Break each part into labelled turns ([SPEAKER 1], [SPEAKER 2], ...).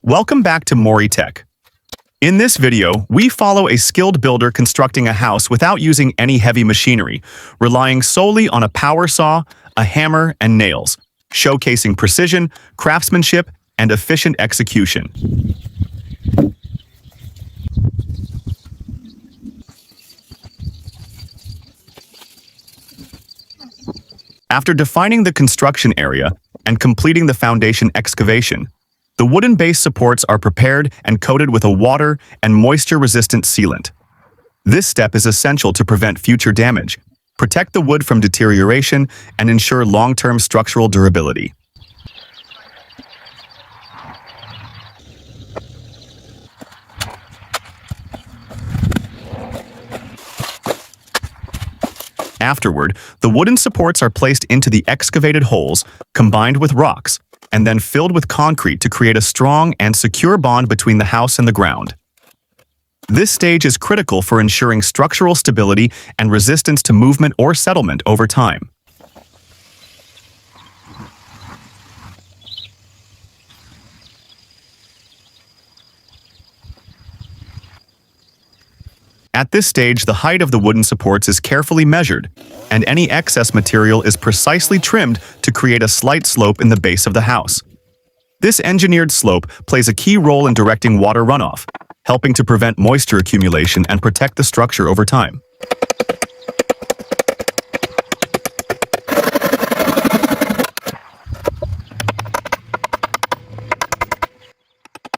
[SPEAKER 1] Welcome back to Mori Tech. In this video, we follow a skilled builder constructing a house without using any heavy machinery, relying solely on a power saw, a hammer, and nails, showcasing precision, craftsmanship, and efficient execution. After defining the construction area and completing the foundation excavation, the wooden base supports are prepared and coated with a water and moisture-resistant sealant. This step is essential to prevent future damage, protect the wood from deterioration, and ensure long-term structural durability. Afterward, the wooden supports are placed into the excavated holes, combined with rocks, and then filled with concrete to create a strong and secure bond between the house and the ground. This stage is critical for ensuring structural stability and resistance to movement or settlement over time. At this stage, the height of the wooden supports is carefully measured, and any excess material is precisely trimmed to create a slight slope in the base of the house. This engineered slope plays a key role in directing water runoff, helping to prevent moisture accumulation and protect the structure over time.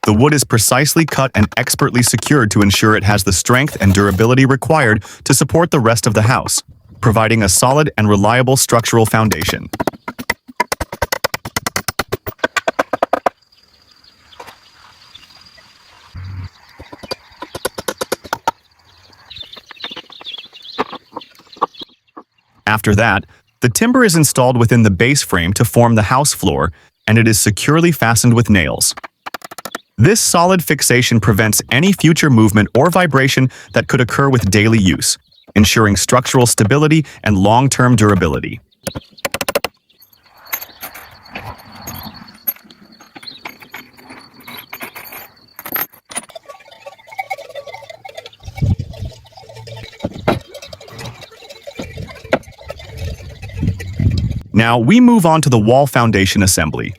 [SPEAKER 1] The wood is precisely cut and expertly secured to ensure it has the strength and durability required to support the rest of the house, providing a solid and reliable structural foundation. After that, the timber is installed within the base frame to form the house floor, and it is securely fastened with nails. This solid fixation prevents any future movement or vibration that could occur with daily use, ensuring structural stability and long-term durability. Now we move on to the wall foundation assembly.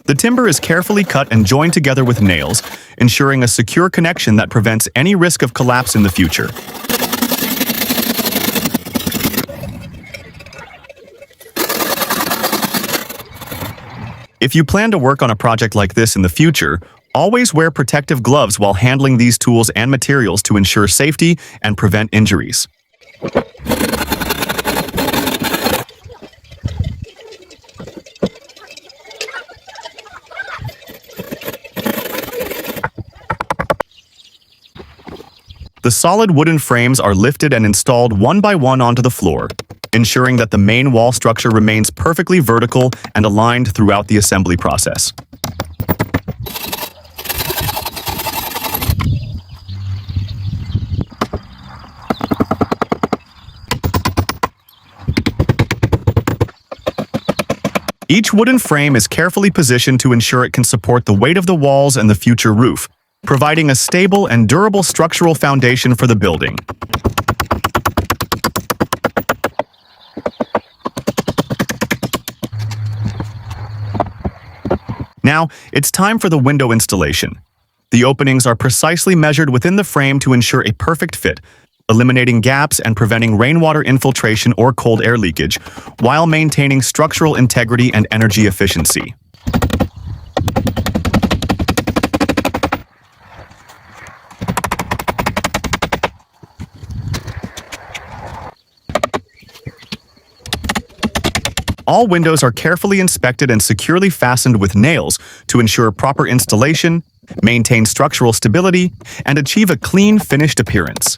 [SPEAKER 1] The timber is carefully cut and joined together with nails, ensuring a secure connection that prevents any risk of collapse in the future. If you plan to work on a project like this in the future, always wear protective gloves while handling these tools and materials to ensure safety and prevent injuries. The solid wooden frames are lifted and installed one by one onto the floor, ensuring that the main wall structure remains perfectly vertical and aligned throughout the assembly process. Each wooden frame is carefully positioned to ensure it can support the weight of the walls and the future roof, providing a stable and durable structural foundation for the building. Now, it's time for the window installation. The openings are precisely measured within the frame to ensure a perfect fit, eliminating gaps and preventing rainwater infiltration or cold air leakage, while maintaining structural integrity and energy efficiency. All windows are carefully inspected and securely fastened with nails to ensure proper installation, maintain structural stability, and achieve a clean, finished appearance.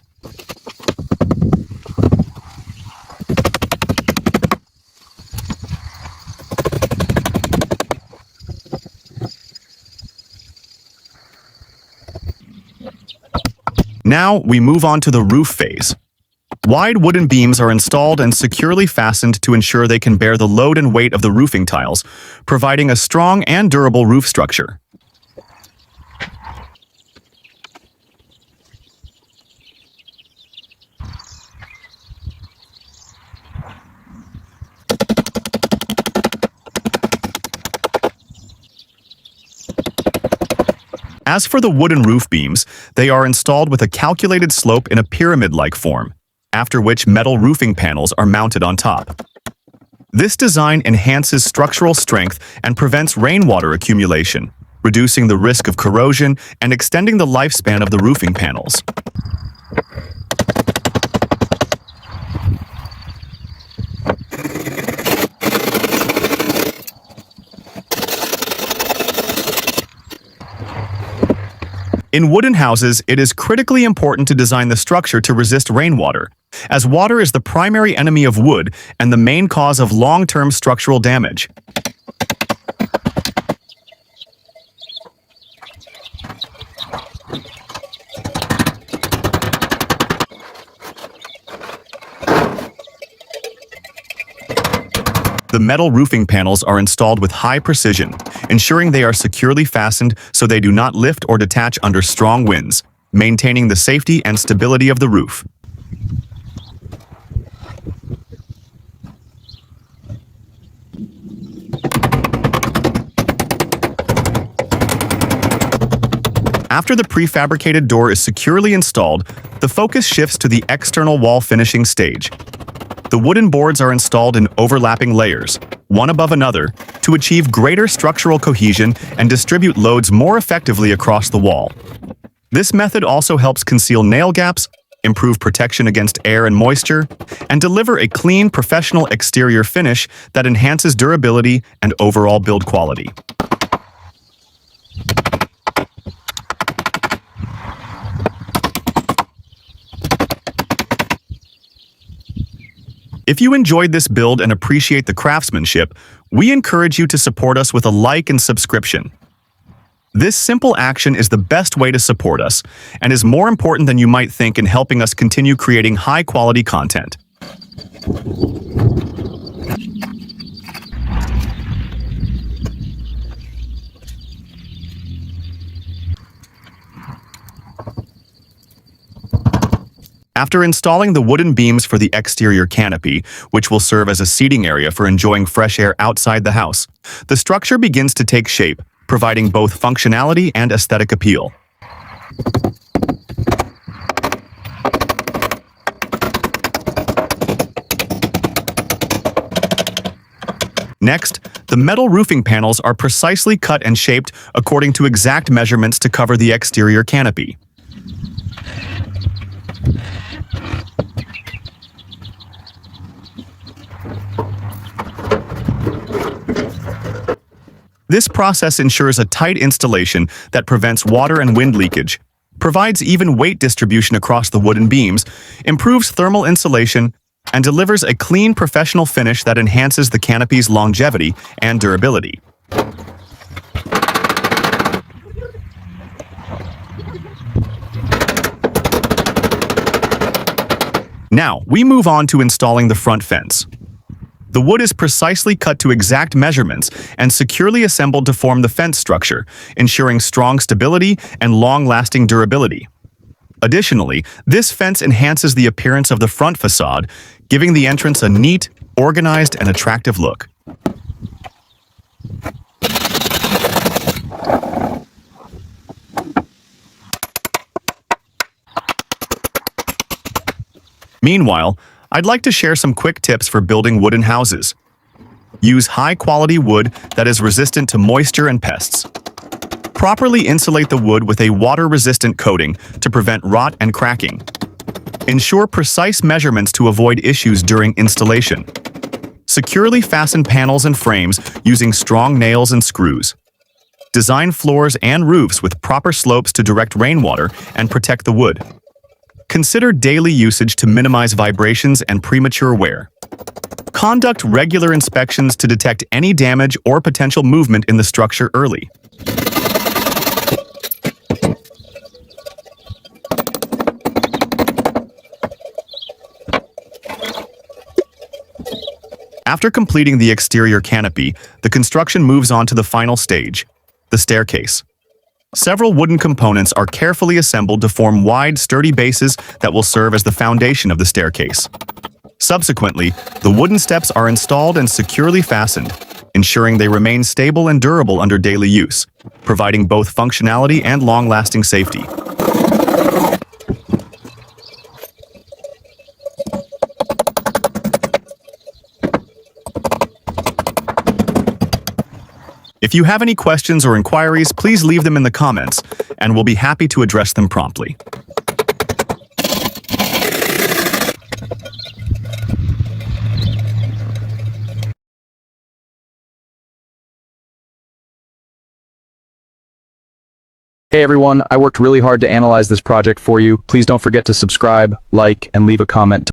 [SPEAKER 1] Now we move on to the roof phase. Wide wooden beams are installed and securely fastened to ensure they can bear the load and weight of the roofing tiles, providing a strong and durable roof structure. As for the wooden roof beams, they are installed with a calculated slope in a pyramid-like form, after which metal roofing panels are mounted on top. This design enhances structural strength and prevents rainwater accumulation, reducing the risk of corrosion and extending the lifespan of the roofing panels. In wooden houses, it is critically important to design the structure to resist rainwater, as water is the primary enemy of wood and the main cause of long-term structural damage. The metal roofing panels are installed with high precision, ensuring they are securely fastened so they do not lift or detach under strong winds, maintaining the safety and stability of the roof. After the prefabricated door is securely installed, the focus shifts to the external wall finishing stage. The wooden boards are installed in overlapping layers, one above another, to achieve greater structural cohesion and distribute loads more effectively across the wall. This method also helps conceal nail gaps, improve protection against air and moisture, and deliver a clean, professional exterior finish that enhances durability and overall build quality. If you enjoyed this build and appreciate the craftsmanship, we encourage you to support us with a like and subscription. This simple action is the best way to support us and is more important than you might think in helping us continue creating high-quality content. After installing the wooden beams for the exterior canopy, which will serve as a seating area for enjoying fresh air outside the house, the structure begins to take shape, providing both functionality and aesthetic appeal. Next, the metal roofing panels are precisely cut and shaped according to exact measurements to cover the exterior canopy. This process ensures a tight installation that prevents water and wind leakage, provides even weight distribution across the wooden beams, improves thermal insulation, and delivers a clean, professional finish that enhances the canopy's longevity and durability. Now, we move on to installing the front fence. The wood is precisely cut to exact measurements and securely assembled to form the fence structure, ensuring strong stability and long-lasting durability. Additionally, this fence enhances the appearance of the front facade, giving the entrance a neat, organized, and attractive look. Meanwhile, I'd like to share some quick tips for building wooden houses. Use high-quality wood that is resistant to moisture and pests. Properly insulate the wood with a water-resistant coating to prevent rot and cracking. Ensure precise measurements to avoid issues during installation. Securely fasten panels and frames using strong nails and screws. Design floors and roofs with proper slopes to direct rainwater and protect the wood. Consider daily usage to minimize vibrations and premature wear. Conduct regular inspections to detect any damage or potential movement in the structure early. After completing the exterior canopy, the construction moves on to the final stage, the staircase. Several wooden components are carefully assembled to form wide, sturdy bases that will serve as the foundation of the staircase. Subsequently, the wooden steps are installed and securely fastened, ensuring they remain stable and durable under daily use, providing both functionality and long-lasting safety. If you have any questions or inquiries, please leave them in the comments, and we'll be happy to address them promptly.
[SPEAKER 2] Hey everyone, I worked really hard to analyze this project for you. Please don't forget to subscribe, like, and leave a comment.